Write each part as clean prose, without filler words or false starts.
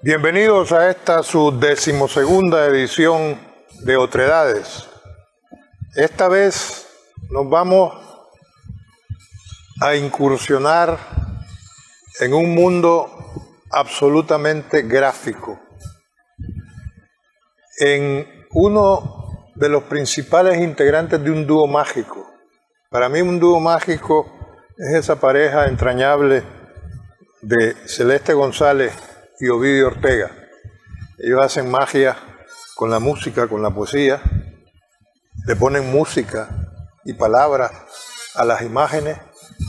Bienvenidos a esta su 12ª edición de Otredades. Esta vez nos vamos a incursionar en un mundo absolutamente gráfico, en uno de los principales integrantes de un dúo mágico. Para mí un dúo mágico es esa pareja entrañable de Celeste González y Ovidio Ortega. Ellos hacen magia con la música, con la poesía, le ponen música y palabras a las imágenes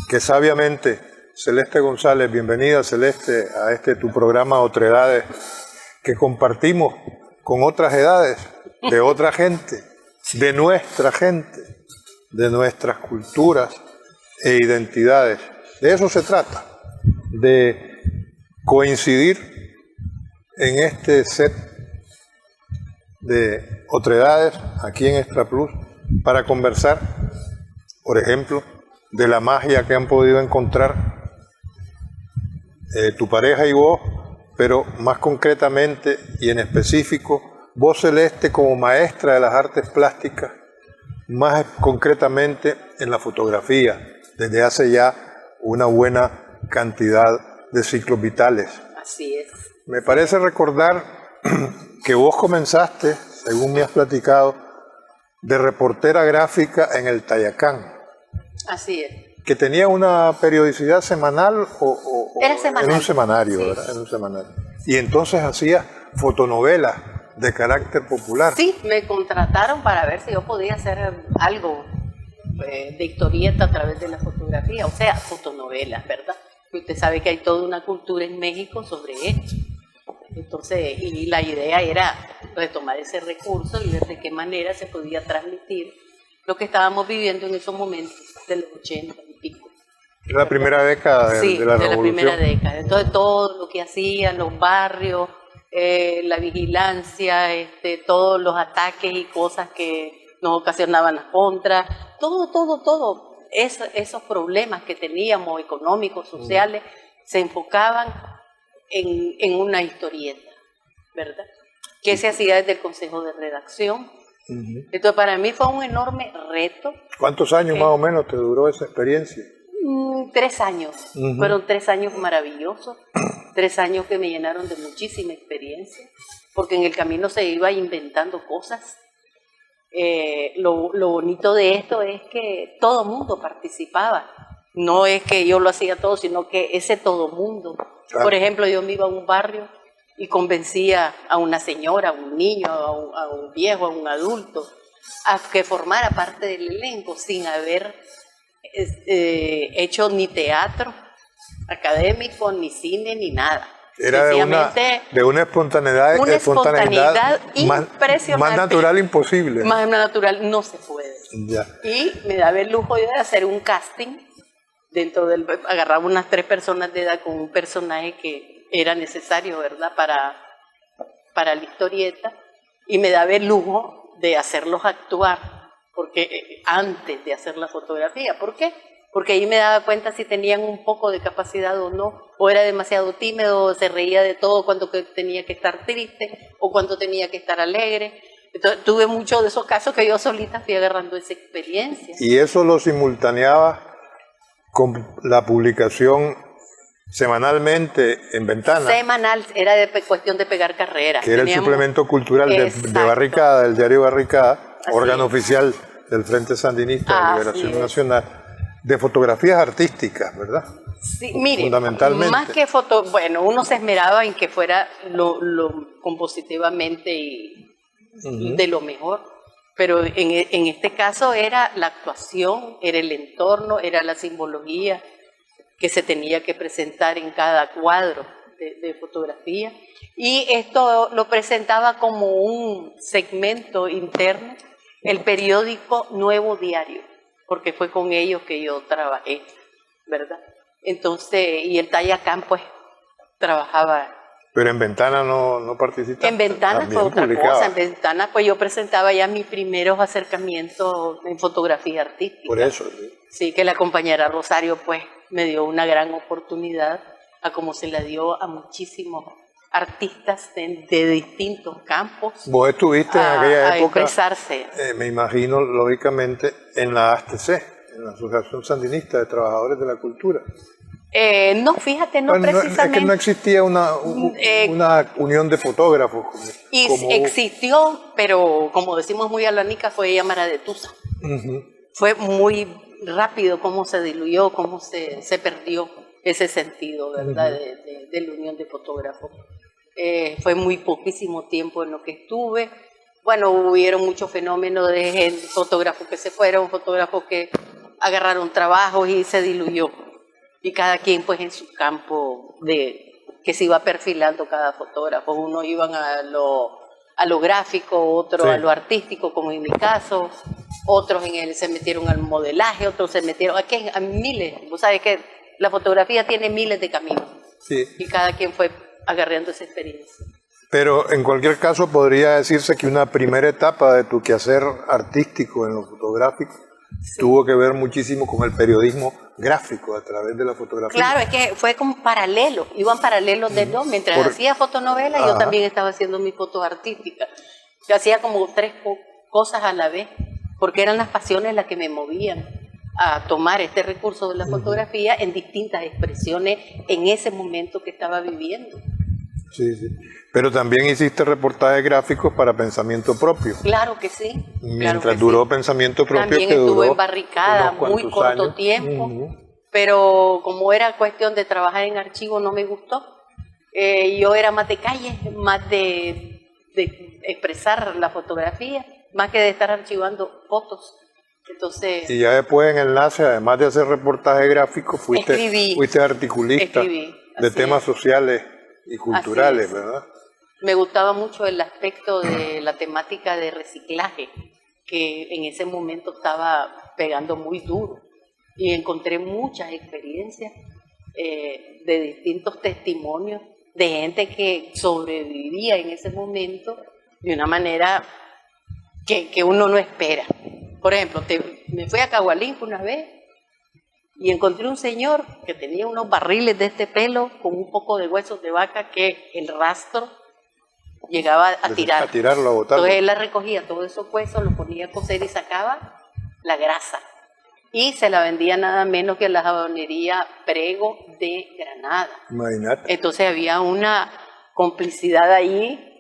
que sabiamente Celeste González, bienvenida Celeste a este tu programa Otredades, que compartimos con otras edades, de otra gente, de nuestra gente, de nuestras culturas e identidades. De eso se trata, de coincidir en este set de Otredades aquí en Extra Plus para conversar, por ejemplo, de la magia que han podido encontrar tu pareja y vos, pero más concretamente y en específico, vos Celeste como maestra de las artes plásticas, más concretamente en la fotografía, desde hace ya una buena cantidad de ciclos vitales. Así es. Me parece recordar que vos comenzaste, según me has platicado, de reportera gráfica en el Tayacán. Así es. Que tenía una periodicidad semanal o Era semanal. en un semanario, Sí. ¿verdad? En un semanario. Y entonces hacía fotonovelas de carácter popular. Sí, me contrataron para ver si yo podía hacer algo de historieta a través de la fotografía, o sea, fotonovelas, ¿verdad? Usted sabe que hay toda una cultura en México sobre esto. Entonces, y la idea era retomar ese recurso y ver de qué manera se podía transmitir lo que estábamos viviendo en esos momentos de los 80 y pico. La primera década de, Sí, de la de la revolución. primera década. Entonces, todo lo que hacían los barrios, la vigilancia, todos los ataques y cosas que nos ocasionaban las contras, todo. Esos problemas que teníamos, económicos, sociales, se enfocaban en una historieta, ¿verdad? Que se hacía desde el Consejo de Redacción. Entonces, para mí fue un enorme reto. ¿Cuántos años más o menos te duró esa experiencia? 3 años. Fueron 3 años maravillosos, 3 años que me llenaron de muchísima experiencia, porque en el camino se iba inventando cosas. Lo bonito de esto es que todo mundo participaba. No es que yo lo hacía todo, sino que ese todo mundo. Claro. Por ejemplo, yo me iba a un barrio y convencía a una señora, a un niño, a un viejo, a un adulto, a que formara parte del elenco sin haber hecho ni teatro académico, ni cine, ni nada. Era de una espontaneidad, impresionante. Más natural imposible. Más natural no se puede. Ya. Y me daba el lujo de hacer un casting agarraba unas 3 personas de edad con un personaje que era necesario, ¿verdad? Para la historieta, y me daba el lujo de hacerlos actuar, porque antes de hacer la fotografía. ¿Por qué? Porque ahí me daba cuenta si tenían un poco de capacidad o no, o era demasiado tímido, o se reía de todo cuando tenía que estar triste, o cuando tenía que estar alegre. Entonces, tuve muchos de esos casos que yo solita fui agarrando esa experiencia. Y eso lo simultaneaba con la publicación semanalmente en Ventana. Semanal, era cuestión de pegar carrera. Que era el suplemento cultural de Barricada, del diario Barricada, órgano oficial del Frente Sandinista de Liberación Nacional, de fotografías artísticas, ¿verdad? Sí, mire, fundamentalmente. Más que bueno, uno se esmeraba en que fuera lo compositivamente y de lo mejor, pero en este caso era la actuación, era el entorno, era la simbología que se tenía que presentar en cada cuadro de fotografía, y esto lo presentaba como un segmento interno, el periódico Nuevo Diario, porque fue con ellos que yo trabajé, ¿verdad? Entonces, y el Tayacán pues trabajaba. Pero en Ventana no participaste. En Ventana fue otra cosa. En Ventana pues yo presentaba ya mis primeros acercamientos en fotografía artística. Por eso. Sí, que la compañera Rosario pues me dio una gran oportunidad, a como se la dio a muchísimos artistas de distintos campos Vos estuviste en aquella a época, expresarse. me imagino, lógicamente, en la ASTC, en la Asociación Sandinista de Trabajadores de la Cultura. No, fíjate, no Bueno, precisamente. es que no existía una unión de fotógrafos. Y como- existió, pero como decimos muy alanica, fue llamada de Tusa. Ujú. Fue muy rápido cómo se diluyó, cómo se perdió ese sentido, ¿verdad?, de la unión de fotógrafos. Fue muy poquísimo tiempo en lo que estuve. Bueno, hubieron muchos fenómenos de fotógrafos que se fueron, fotógrafos que agarraron trabajos y se diluyó. Y cada quien pues en su campo que se iba perfilando cada fotógrafo. Unos iban a lo gráfico, otros Sí. a lo artístico, como en mi caso. Otros se metieron al modelaje, otros se metieron a miles. Vos sabés que la fotografía tiene miles de caminos Sí. y cada quien fue agarrando esa experiencia. Pero en cualquier caso podría decirse que una primera etapa de tu quehacer artístico en lo fotográfico tuvo que ver muchísimo con el periodismo gráfico a través de la fotografía. Claro, es que fue como paralelo, iban paralelos de dos. Mientras hacía fotonovelas, yo Ajá. también estaba haciendo mis fotos artísticas. Yo hacía como tres cosas a la vez, porque eran las pasiones las que me movían a tomar este recurso de la fotografía en distintas expresiones en ese momento que estaba viviendo. Sí, sí. Pero también hiciste reportajes gráficos para Pensamiento Propio. Claro que sí. Mientras claro que duró sí. Pensamiento Propio, También que duró estuve en barricada unos muy cuantos corto años. tiempo, Ujú. pero como era cuestión de trabajar en archivo no me gustó. Yo era más de calle, más de expresar la fotografía, más que de estar archivando fotos. Entonces, Y ya después en Enlace, además de hacer reportajes gráficos, Escribí. fuiste articulista Escribí, de así temas es. sociales y culturales, es. ¿verdad? me gustaba mucho el aspecto de la temática de reciclaje, que en ese momento estaba pegando muy duro. Y encontré muchas experiencias de distintos testimonios de gente que sobrevivía en ese momento de una manera que uno no espera. Por ejemplo, me fui a Cahualinco una vez y encontré un señor que tenía unos barriles de este pelo con un poco de huesos de vaca que el rastro llegaba a tirar. A tirarlo, a botarlo. Entonces él la recogía todos esos huesos, los ponía a cocer y sacaba la grasa. Y se la vendía nada menos que a la jabonería Prego de Granada. Imagínate. Entonces había una complicidad ahí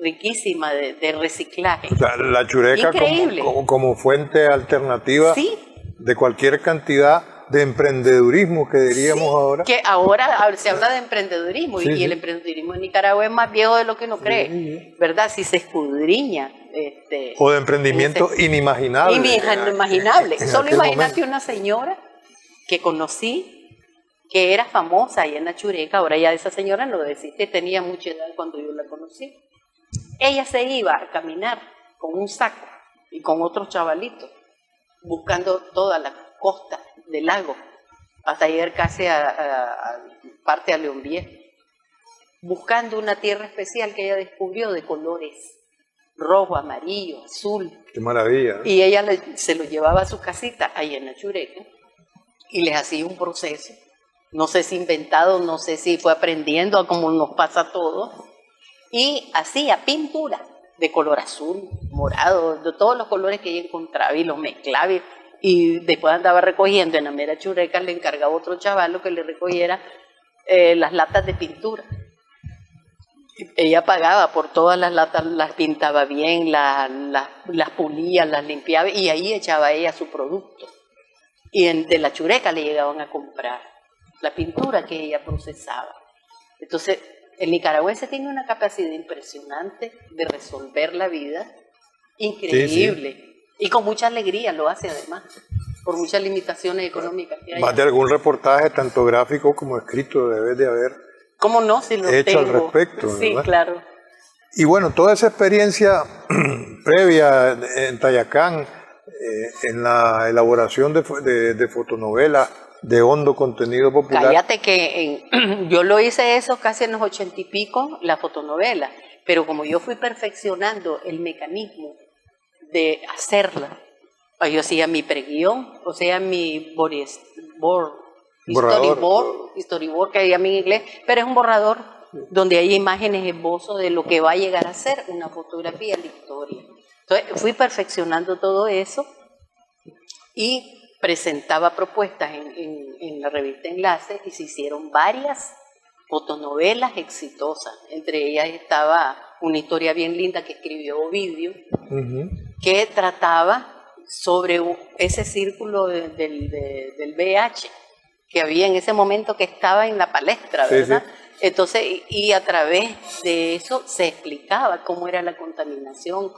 riquísima de reciclaje. O sea, la chureca Increíble. como fuente alternativa Sí. de cualquier cantidad de emprendedurismo que diríamos ahora. Que ahora se habla de emprendedurismo Sí, y sí. el emprendedurismo en Nicaragua es más viejo de lo que uno cree, Sí. ¿verdad? Si se escudriña. O de emprendimiento inimaginable. Inimaginable. en Solo aquel imagínate momento. una señora que conocí, que era famosa ahí en la Chureca, ahora ya esa señora no existe, tenía mucha edad cuando yo la conocí. Ella se iba a caminar con un saco y con otros chavalitos, buscando toda la costa del lago, hasta llegar casi a parte a León Viejo, buscando una tierra especial que ella descubrió de colores rojo, amarillo, azul. Qué maravilla. ¿no? Y ella se lo llevaba a su casita ahí en la Chureca y les hacía un proceso. No sé si inventado, no sé si fue aprendiendo, como nos pasa a todos. Y hacía pintura de color azul, morado, de todos los colores que ella encontraba y los mezclaba. Y después andaba recogiendo en la mera Chureca, le encargaba a otro chaval que le recogiera las latas de pintura. Ella pagaba por todas las latas, las pintaba bien, las pulía, las limpiaba y ahí echaba ella su producto. Y de la Chureca le llegaban a comprar la pintura que ella procesaba. Entonces, el nicaragüense tiene una capacidad impresionante de resolver la vida, increíble. Sí, sí. Y con mucha alegría lo hace además, por muchas limitaciones económicas que hay. Más de algún reportaje, tanto gráfico como escrito, debes de haber ¿Cómo no? Si lo hecho al tengo. respecto, Sí, ¿verdad? claro. Y bueno, toda esa experiencia previa en Tayacán, en la elaboración de fotonovelas de hondo contenido popular. Cállate que yo lo hice eso casi en los 80 y pico, la fotonovela, pero como yo fui perfeccionando el mecanismo de hacerla, yo hacía mi preguión, o sea, mi storyboard, que llaman en inglés, pero es un borrador donde hay imágenes, esbozos de lo que va a llegar a ser una fotografía, la historia. Entonces fui perfeccionando todo eso y presentaba propuestas en la revista Enlace y se hicieron varias fotonovelas exitosas. Entre ellas estaba una historia bien linda que escribió Ovidio, que trataba sobre ese círculo del VIH que había en ese momento, que estaba en la palestra, ¿verdad? Sí. Entonces, y a través de eso se explicaba cómo era la contaminación,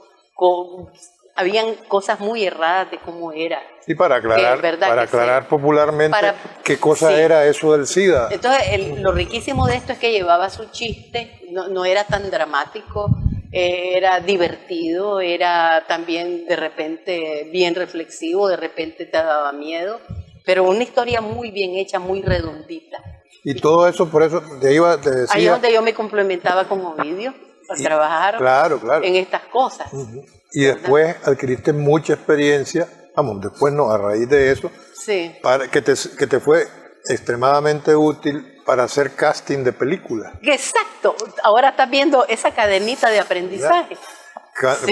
habían cosas muy erradas de cómo era. Y para aclarar popularmente qué cosa era eso del SIDA. Entonces, lo riquísimo de esto es que llevaba su chiste, no era tan dramático, era divertido, era también de repente bien reflexivo, de repente te daba miedo, pero una historia muy bien hecha, muy redondita. Y todo eso, por eso te decía... Ahí es donde yo me complementaba con Ovidio para trabajar en estas cosas. Y después adquiriste mucha experiencia, después no, a raíz de eso, que te fue extremadamente útil para hacer casting de películas. Exacto, ahora estás viendo esa cadenita de aprendizaje.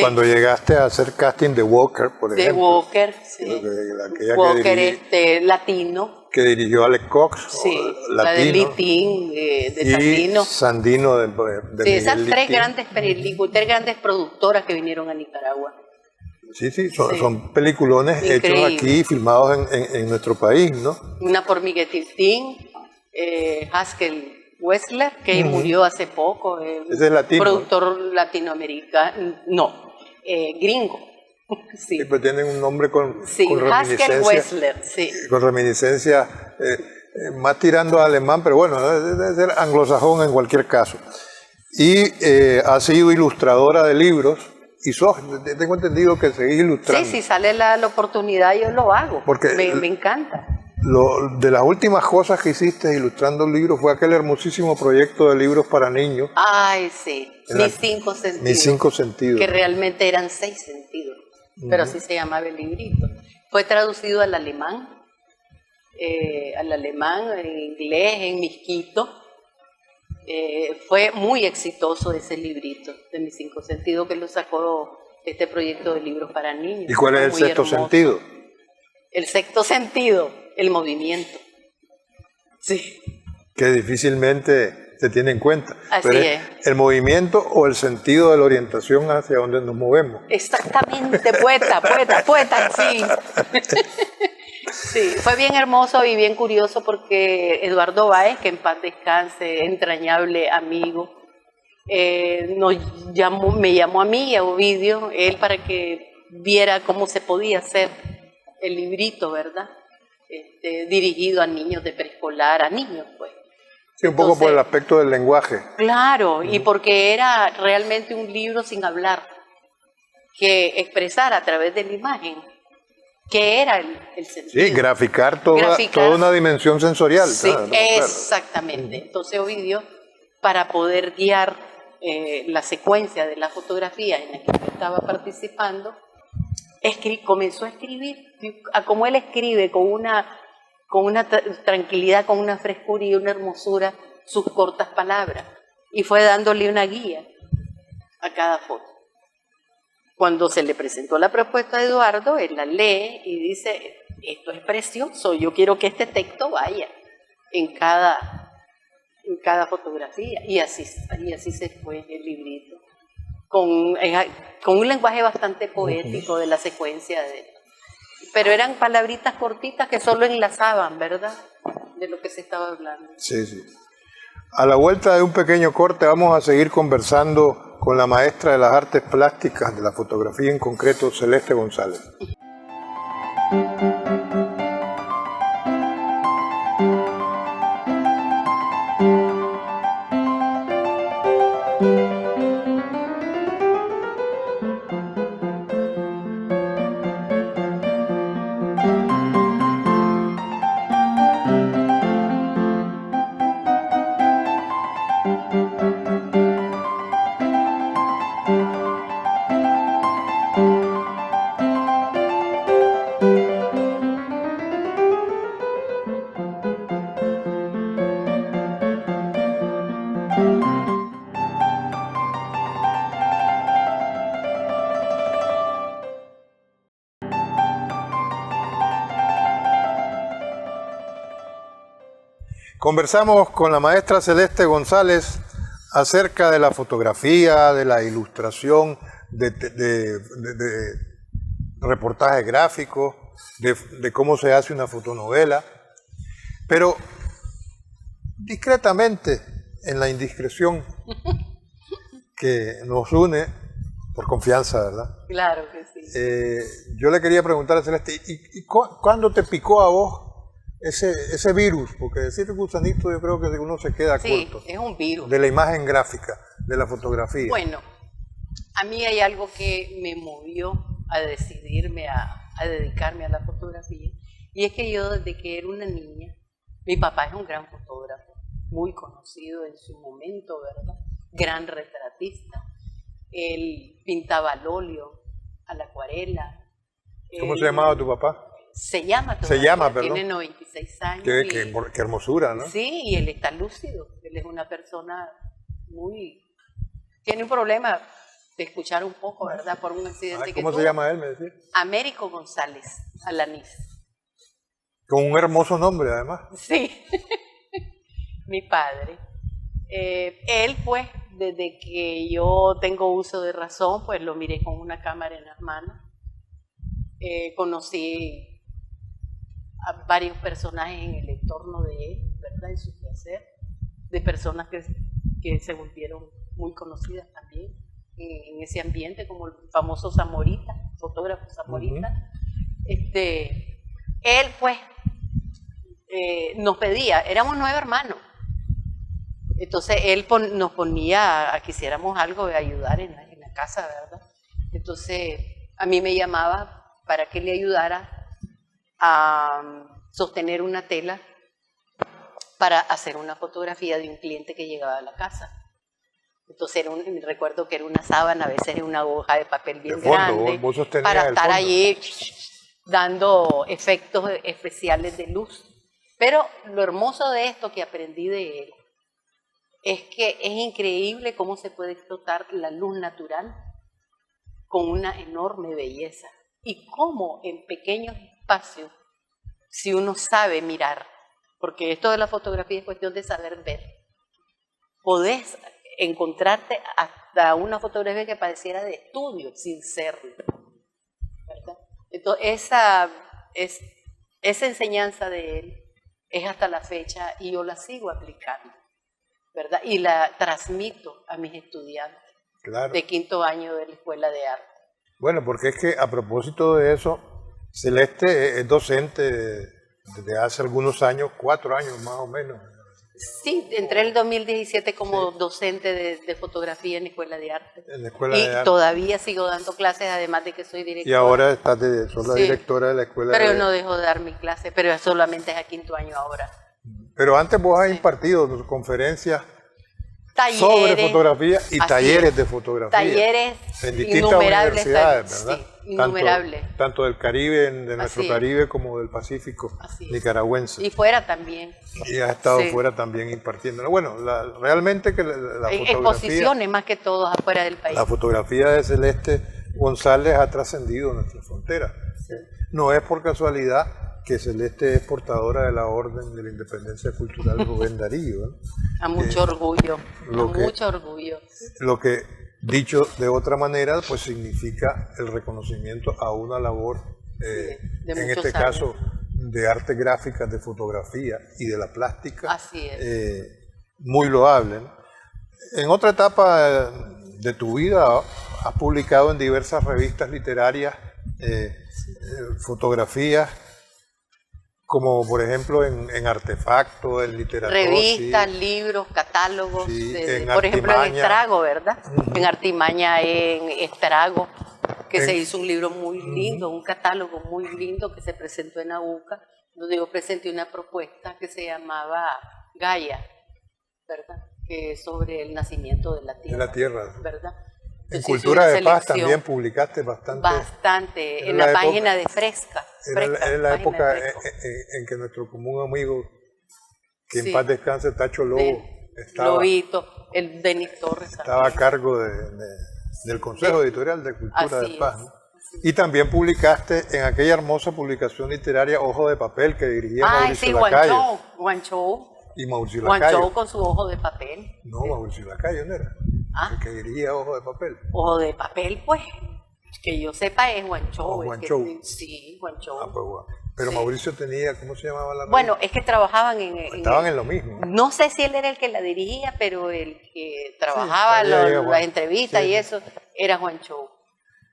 Cuando llegaste a hacer casting de Walker, por ejemplo. De Walker, sí. Walker, latino. Que dirigió Alex Cox. Sí, la de Litín, de Sandino. Sandino de sí, esas tres grandes productoras que vinieron a Nicaragua. Sí, son peliculones hechos aquí, filmados en nuestro país, ¿no? Una por Miguel Tiltín, Haskell Wessler, que murió hace poco, ese es latino, productor latinoamericano, gringo. Sí, pero tienen un nombre con Haskell Wessler, con reminiscencia, más tirando a alemán, pero bueno, debe ser anglosajón en cualquier caso. Y ha sido ilustradora de libros, y tengo entendido que seguís ilustrando. Sí, si sale la oportunidad yo lo hago, porque me encanta. De las últimas cosas que hiciste ilustrando libros fue aquel hermosísimo proyecto de libros para niños. Ay, sí, Mis cinco sentidos. Que realmente eran 6 sentidos, pero así se llamaba el librito. Fue traducido al alemán, en inglés, en misquito. Fue muy exitoso ese librito de Mis 5 sentidos, que lo sacó este proyecto de libros para niños. ¿Y cuál es el sexto sentido? El sexto sentido, el movimiento. Sí. Que difícilmente se tiene en cuenta. Así es. ¿El movimiento o el sentido de la orientación hacia donde nos movemos? Exactamente, poeta, sí. Sí, fue bien hermoso y bien curioso porque Eduardo Báez, que en paz descanse, entrañable amigo, me llamó a mí y a Ovidio, él para que viera cómo se podía hacer el librito, ¿verdad? Dirigido a niños de preescolar, a niños, pues. Sí, un poco por el aspecto del lenguaje. Claro, y porque era realmente un libro sin hablar, que expresara a través de la imagen qué era el sentido. Sí, graficar toda una dimensión sensorial. Sí, exactamente. Entonces Ovidio, para poder guiar la secuencia de la fotografía en la que yo estaba participando, comenzó a escribir, como él escribe, con una tranquilidad, con una frescura y una hermosura, sus cortas palabras, y fue dándole una guía a cada foto. Cuando se le presentó la propuesta a Eduardo, él la lee y dice, esto es precioso, yo quiero que este texto vaya en cada fotografía, y así se fue el librito. Con un lenguaje bastante poético de la secuencia, pero eran palabritas cortitas que solo enlazaban, ¿verdad?, de lo que se estaba hablando. Sí. A la vuelta de un pequeño corte vamos a seguir conversando con la maestra de las artes plásticas de la fotografía en concreto, Celeste González. Conversamos con la maestra Celeste González acerca de la fotografía, de la ilustración, de reportajes gráficos, de cómo se hace una fotonovela, pero discretamente, en la indiscreción que nos une por confianza, ¿verdad? Claro que sí. Yo le quería preguntar a Celeste, ¿cuándo te picó a vos ese virus? Porque decir gusanito yo creo que uno se queda Sí, corto. es un virus. De la imagen gráfica, de la fotografía. Bueno, a mí hay algo que me movió a decidirme a dedicarme a la fotografía, y es que yo desde que era una niña, mi papá es un gran fotógrafo, muy conocido en su momento, ¿verdad? Gran retratista. Él pintaba al óleo, a la acuarela. ¿Cómo se llamaba tu papá? Se llama Se llama, perdón. Tiene 96 años. Qué hermosura, ¿no? Sí, y él está lúcido. Él es una persona tiene un problema de escuchar un poco, ¿verdad? Por un accidente que ¿Cómo tuvo. se llama él, me decía? Américo González Alanís. Con un hermoso nombre, además. Sí, mi padre. Él, pues, desde que yo tengo uso de razón, pues lo miré con una cámara en las manos. Conocí a varios personajes en el entorno de él, ¿verdad? En su quehacer, de personas que se volvieron muy conocidas también en ese ambiente, como el famoso Zamorita, fotógrafo Zamorita. Él, pues, nos pedía, éramos 9 hermanos, entonces él nos ponía a que hiciéramos algo de ayudar en la casa, ¿verdad? Entonces a mí me llamaba para que le ayudara a sostener una tela para hacer una fotografía de un cliente que llegaba a la casa. Entonces recuerdo que era una sábana, a veces era una hoja de papel bien grande, vos para estar allí dando efectos especiales de luz. Pero lo hermoso de esto que aprendí de él es que es increíble cómo se puede explotar la luz natural con una enorme belleza, y cómo en pequeños espacios, si uno sabe mirar, porque esto de la fotografía es cuestión de saber ver, podés encontrarte hasta una fotografía que pareciera de estudio sin serlo, ¿verdad? Entonces esa enseñanza de él es hasta la fecha, y yo la sigo aplicando, ¿verdad? Y la transmito a mis estudiantes, claro, de 5º año de la Escuela de Arte. Bueno, porque es que a propósito de eso, Celeste es docente desde hace algunos años, 4 años más o menos. Sí, entré en el 2017 como docente de fotografía en la Escuela de Arte. En la Escuela de Arte. Todavía sigo dando clases, además de que soy directora. Y ahora estás sos la directora de la Escuela Pero yo no dejo de dar mi clase, pero solamente es a 5º año ahora. Pero antes vos has impartido conferencias talleres, sobre fotografía y talleres de fotografía. Talleres en distintas universidades, ¿verdad? Sí, innumerables. Tanto del Caribe, de nuestro Caribe, como del Pacífico nicaragüense. Y fuera también. Y has estado fuera también impartiendo. Bueno, realmente que la fotografía... Exposiciones más que todo afuera del país. La fotografía de Celeste González ha trascendido nuestras fronteras. No es por casualidad que Celeste es portadora de la Orden de la Independencia Cultural Rubén Darío, ¿no? A mucho orgullo, mucho orgullo. Lo que, dicho de otra manera, pues significa el reconocimiento a una labor, en este caso, de artes gráficas, de fotografía y de la plástica. Así es. Muy loable, ¿no? En otra etapa de tu vida has publicado en diversas revistas literarias fotografías, como por ejemplo en Artefacto, en Literatura. Revistas, libros, catálogos, por ejemplo en Estrago, ¿verdad? En Artimaña, en Estrago, que se hizo un libro muy lindo, un catálogo muy lindo que se presentó en AUCA, donde yo presenté una propuesta que se llamaba Gaia, ¿verdad? Que es sobre el nacimiento de la Tierra. De la Tierra. ¿Verdad? En Cultura de Paz también publicaste bastante. Bastante, en la página de Fresca. Era la época en que nuestro común amigo, que en paz descanse, Tacho Lobo, Lobito, el Denis Torres. Estaba a cargo del Consejo Editorial de Cultura de Paz, ¿no? Y también publicaste en aquella hermosa publicación literaria Ojo de Papel que dirigía Mauricio Lacalle. Guanchou. Y Mauricio Juancho Lacayo. con su ojo de papel. No, Mauricio Lacayo no era. Ah. El que dirigía Ojo de Papel. Ojo de papel, pues, que yo sepa es Juancho. Oh, el Juancho. Sí, Juancho. Ah, pues bueno. Pero Sí. Mauricio tenía, ¿cómo se llamaba la Bueno, es que trabajaban Estaban en lo mismo. No sé si él era el que la dirigía, pero el que trabajaba ahí llega Juan. las entrevistas Sí, y sí. eso era Juancho.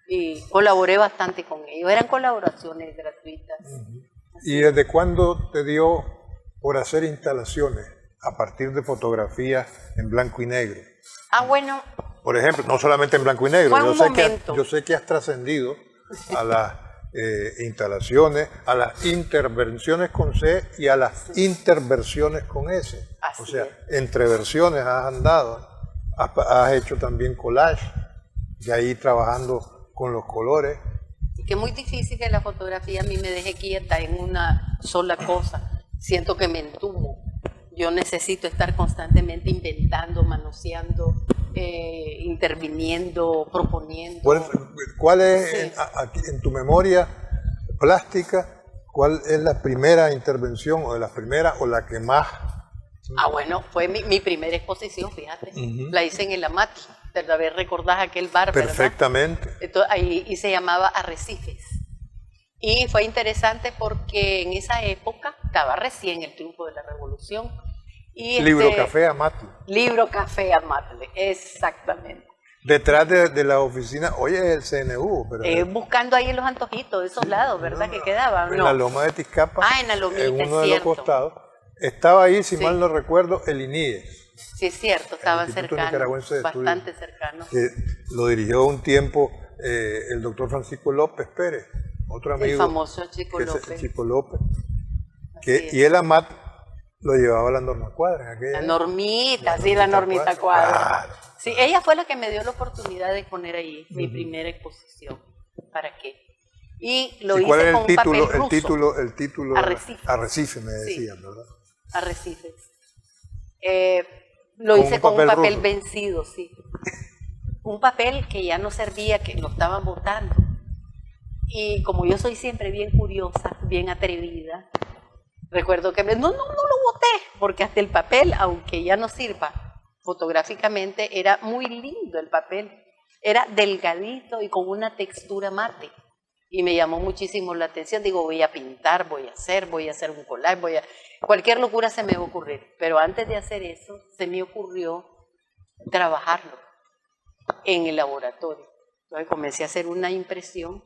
Y colaboré bastante con ellos. Eran colaboraciones gratuitas. ¿Y desde cuándo te dio por hacer instalaciones a partir de fotografías en blanco y negro? Ah, bueno, Por ejemplo, no solamente en blanco y negro, Fue un momento. yo sé que has trascendido a las instalaciones, a las intervenciones con C y a las interversiones con S. Así O sea, es. entre versiones has andado, has hecho también collage, y ahí trabajando con los colores. y que es muy difícil que la fotografía a mí me deje quieta en una sola cosa. Siento que me entumo. Yo necesito estar constantemente inventando, manoseando, interviniendo, proponiendo. ¿Cuál es, Sí. aquí, en tu memoria plástica, cuál es la primera intervención o de las primeras o la que más? Ah, bueno, fue mi primera exposición, fíjate. La hice en el Amati. Tal vez recordás aquel bar, ¿verdad? Perfectamente. Entonces, ahí y se llamaba Arrecifes. Y fue interesante porque en esa época estaba recién el triunfo de la revolución. Y Libro Café Amati. Libro Café Amatle, exactamente. Detrás de la oficina, oye, es el CNU, pero Buscando ahí en los antojitos de esos lados, ¿verdad? Que quedaban. en No. la loma de Tizcapa, Ah, en la lomita, en es uno de los cierto. costados, estaba ahí, si Sí. mal no recuerdo, el INIES, Sí, es cierto, estaban Instituto cercanos, Nicaragüense de Estudios. bastante cercanos. que lo dirigió un tiempo el doctor Francisco López Pérez, otro amigo. El famoso Chico que es López. Chico López. Así Que, es. y el AMAT lo llevaba a la Norma Cuadra. en aquella La época. Normita, sí, la Normita Normita Cuadra. Cuadra. Claro. Sí, ella fue la que me dio la oportunidad de poner ahí mi primera exposición. ¿Para qué? Y lo ¿Y hice cuál era con el un papel título? ruso. El título Arrecifes. Arrecife, me Sí. decían, ¿verdad? Arrecifes. Lo Con hice un con un papel papel ruso. vencido, sí. Un papel que ya no servía, que lo estaban botando. Y como yo soy siempre bien curiosa, bien atrevida, recuerdo que no lo boté, porque hasta el papel, aunque ya no sirva fotográficamente, era muy lindo el papel. Era delgadito y con una textura mate. Y me llamó muchísimo la atención. Digo, voy a pintar, voy a hacer un collage, cualquier locura se me va a ocurrir. Pero antes de hacer eso, se me ocurrió trabajarlo en el laboratorio. Entonces comencé a hacer una impresión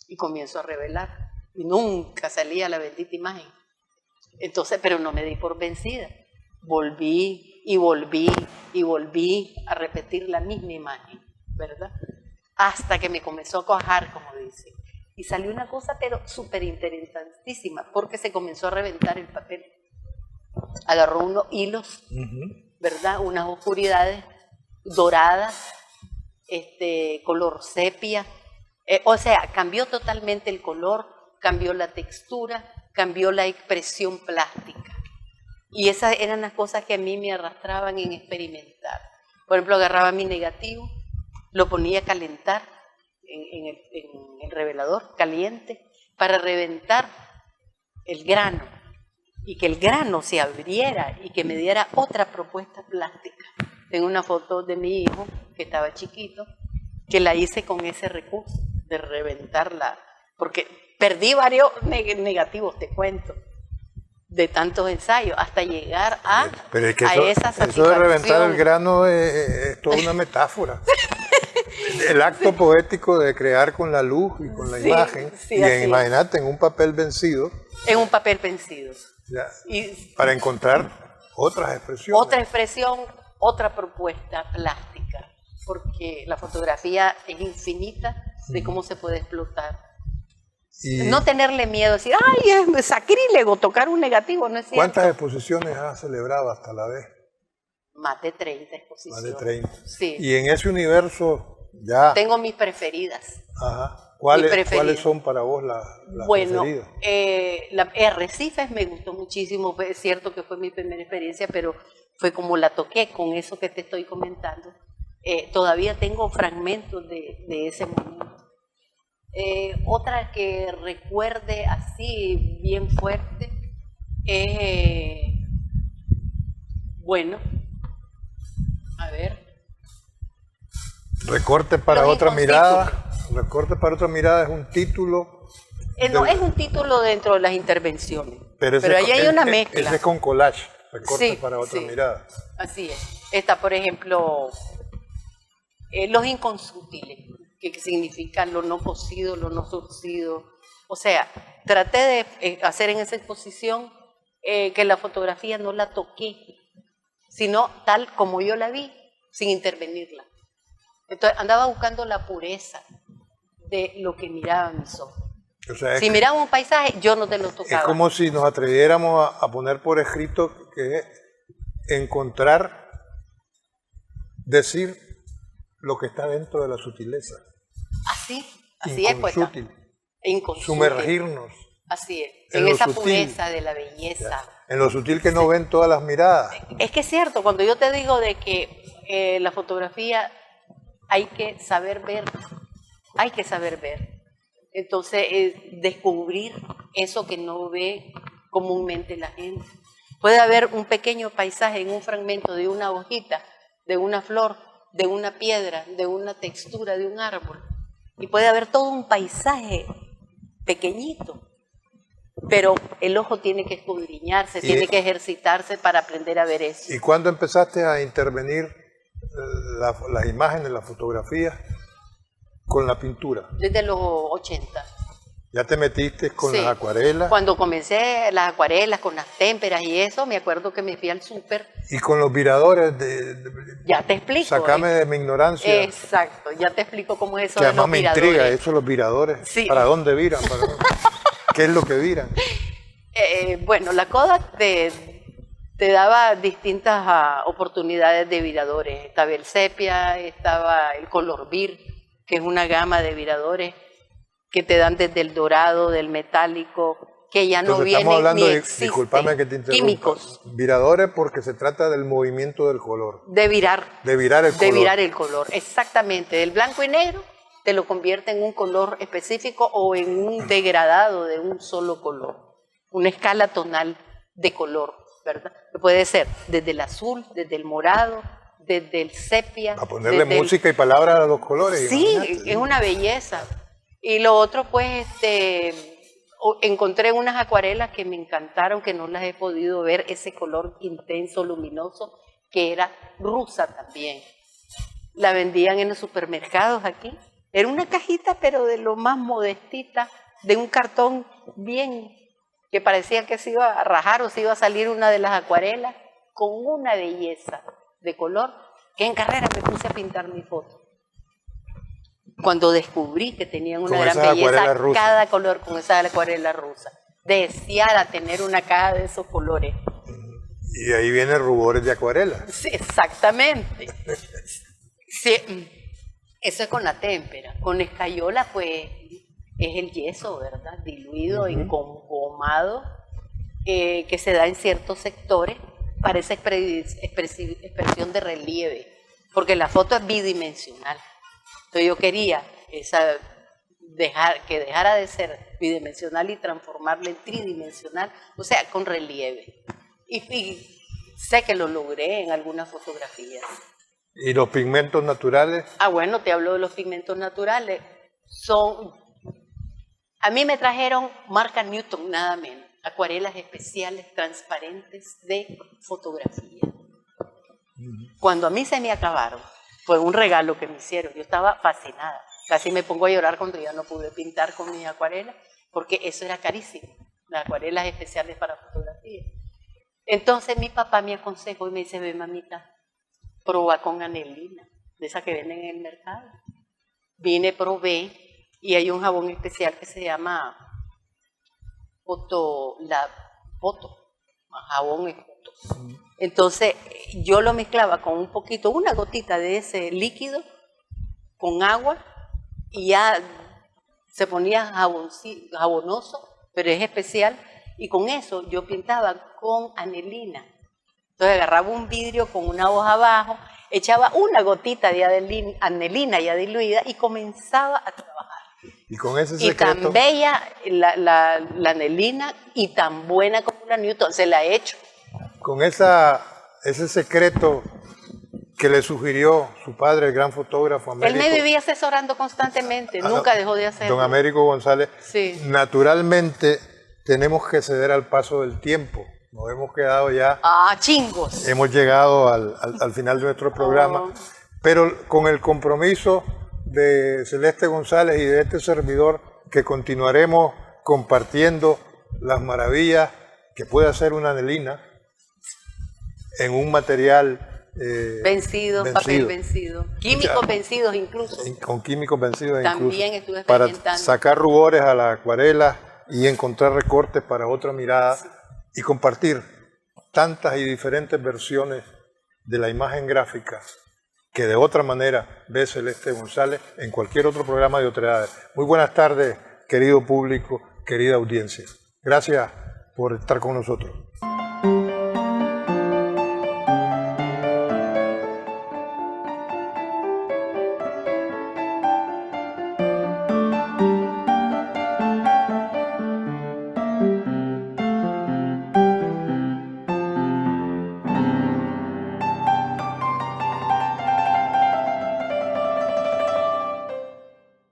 y comienzo a revelar. Y nunca salía la bendita imagen. Entonces, pero no me di por vencida. Volví y volví y volví a repetir la misma imagen, ¿verdad? Hasta que me comenzó a cuajar, como dice. Y salió una cosa, pero súper interesantísima, porque se comenzó a reventar el papel. Agarró unos hilos, ¿verdad? Unas oscuridades doradas, color sepia. O sea, cambió totalmente el color, cambió la textura, cambió la expresión plástica. Y esas eran las cosas que a mí me arrastraban en experimentar. Por ejemplo, agarraba mi negativo, lo ponía a calentar en el revelador caliente para reventar el grano y que el grano se abriera y que me diera otra propuesta plástica. Tengo una foto de mi hijo que estaba chiquito, que la hice con ese recurso de reventarla, porque perdí varios negativos, te cuento, de tantos ensayos, hasta llegar a, Pero es que esa eso de reventar el satisfacción. grano es toda una metáfora. El acto poético de crear con la luz y con la Sí, imagen, sí, y así es. imagínate en un papel vencido, En un papel vencido. ya, Y para encontrar otras expresiones. otra expresión, otra propuesta plástica, porque la fotografía es infinita de cómo se puede explotar. Y No tenerle miedo, decir, ay, es sacrílego tocar un negativo, no es cierto. ¿cuántas exposiciones has celebrado hasta la vez? Más de 30 Más exposiciones. de 30. Sí. Y en ese universo ya... Tengo mis preferidas. Ajá. Mi preferida. ¿Cuáles son para vos las Bueno, preferidas? Arrecifes me gustó muchísimo, es cierto que fue mi primera experiencia, pero fue como la toqué con eso que te estoy comentando. Todavía tengo fragmentos de ese momento. Otra que recuerde así bien fuerte es Bueno, a ver. Recorte para Los otra inconspicuos. mirada. Recorte para otra mirada es un título. No es un título dentro de las intervenciones, Pero ahí hay una mezcla. Ese es con collage. Recorte Sí, para otra sí. mirada. Así es. Está, por ejemplo, los inconsútiles, que significan lo no cocido, lo no surcido. O sea, traté de hacer en esa exposición que la fotografía no la toqué, sino tal como yo la vi, sin intervenirla. Entonces andaba buscando la pureza de lo que miraba mis ojos. O sea, Si miraba un paisaje, yo no te lo tocaba. es como si nos atreviéramos a poner por escrito que es encontrar, decir lo que está dentro de la sutileza. Así es, pues. Inconsútil. Inconsútil. Sumergirnos. Así es, En en lo esa sutil. pureza de la belleza. En lo sutil que no ven todas las miradas. Es que es cierto, cuando yo te digo de que la fotografía hay que saber ver, hay que saber ver. Entonces, descubrir eso que no ve comúnmente la gente. Puede haber un pequeño paisaje en un fragmento de una hojita, de una flor, de una piedra, de una textura de un árbol. Y puede haber todo un paisaje pequeñito. Pero el ojo tiene que escudriñarse, tiene que ejercitarse para aprender a ver eso. ¿Y cuándo empezaste a intervenir las imágenes, las fotografías con la pintura? Desde los 80. ¿Ya te metiste con Sí. las acuarelas? Cuando comencé las acuarelas con las témperas y eso, me acuerdo que me fui al súper. Y con los viradores Ya te explico. Sácame de mi ignorancia. Exacto, ya te explico cómo es eso Que de además los me viradores. intriga eso, los viradores. Sí. ¿Para dónde viran? ¿Qué es lo que viran? Bueno, la Kodak te daba distintas oportunidades de viradores. Estaba el sepia, estaba el color vir, que es una gama de viradores que te dan desde el dorado, del metálico, que ya no Entonces, vienen estamos hablando ni de, existen. discúlpame que te interrumpa, Químicos viradores porque se trata del movimiento del color, de virar. de virar el De color. virar el color, exactamente. Del blanco y negro te lo convierte en un color específico o en un degradado de un solo color. Una escala tonal de color, ¿verdad? Que puede ser desde el azul, desde el morado, desde el sepia. A ponerle desde música y palabras a los colores. Sí, imagínate. es una belleza. Y lo otro, pues, encontré unas acuarelas que me encantaron, que no las he podido ver, ese color intenso, luminoso, que era rusa también. La vendían en los supermercados aquí. Era una cajita, pero de lo más modestita, de un cartón bien, que parecía que se iba a rajar o se iba a salir una de las acuarelas, con una belleza de color, que en carrera me puse a pintar mi foto. Cuando descubrí que tenían una Con gran esas belleza, acuarelas rusas. cada color con esa acuarela rusa. Deseara tener una caja de esos colores. Y ahí vienen rubores de acuarela. Sí, exactamente. Sí, eso es con la témpera. Con escayola, pues, es el yeso, ¿verdad? Diluido, encongomado, que se da en ciertos sectores para esa expresión de relieve, porque la foto es bidimensional. Entonces yo quería que dejara de ser bidimensional y transformarla en tridimensional, o sea, con relieve. Y sé que lo logré en algunas fotografías. ¿Y los pigmentos naturales? Bueno, te hablo de los pigmentos naturales. A mí me trajeron marca Newton, nada menos, acuarelas especiales, transparentes de fotografía. Cuando a mí se me acabaron, fue un regalo que me hicieron, yo estaba fascinada. Casi me pongo a llorar cuando ya no pude pintar con mis acuarelas, porque eso era carísimo, las acuarelas especiales para fotografía. Entonces mi papá me aconsejó y me dice, ve mamita, proba con anelina, de esa que venden en el mercado. Vine, probé, y hay un jabón especial que se llama jabón es Poto. Entonces yo lo mezclaba con un poquito, una gotita de ese líquido con agua y ya se ponía jabonoso, pero es especial, y con eso yo pintaba con anelina. Entonces agarraba un vidrio con una hoja abajo, echaba una gotita de anelina ya diluida y comenzaba a trabajar. Y con ese Y secreto, tan bella la anelina y tan buena como la Newton, se la he hecho. con esa ese secreto que le sugirió su padre, el gran fotógrafo Américo. Él me vivía asesorando constantemente, nunca dejó de hacerlo. Don Américo González. Sí. Naturalmente tenemos que ceder al paso del tiempo. Nos hemos quedado ya... ¡Chingos! Hemos llegado al final de nuestro programa, pero con el compromiso de Celeste González y de este servidor, que continuaremos compartiendo las maravillas que puede hacer una anelina en un material vencido, papel vencido, químicos vencidos incluso. Con químicos vencidos También incluso, estuve para experimentando. sacar rubores a la acuarela y encontrar recortes para otra mirada y compartir tantas y diferentes versiones de la imagen gráfica que de otra manera ve Celeste González en cualquier otro programa de Otredades. Muy buenas tardes, querido público, querida audiencia. Gracias por estar con nosotros.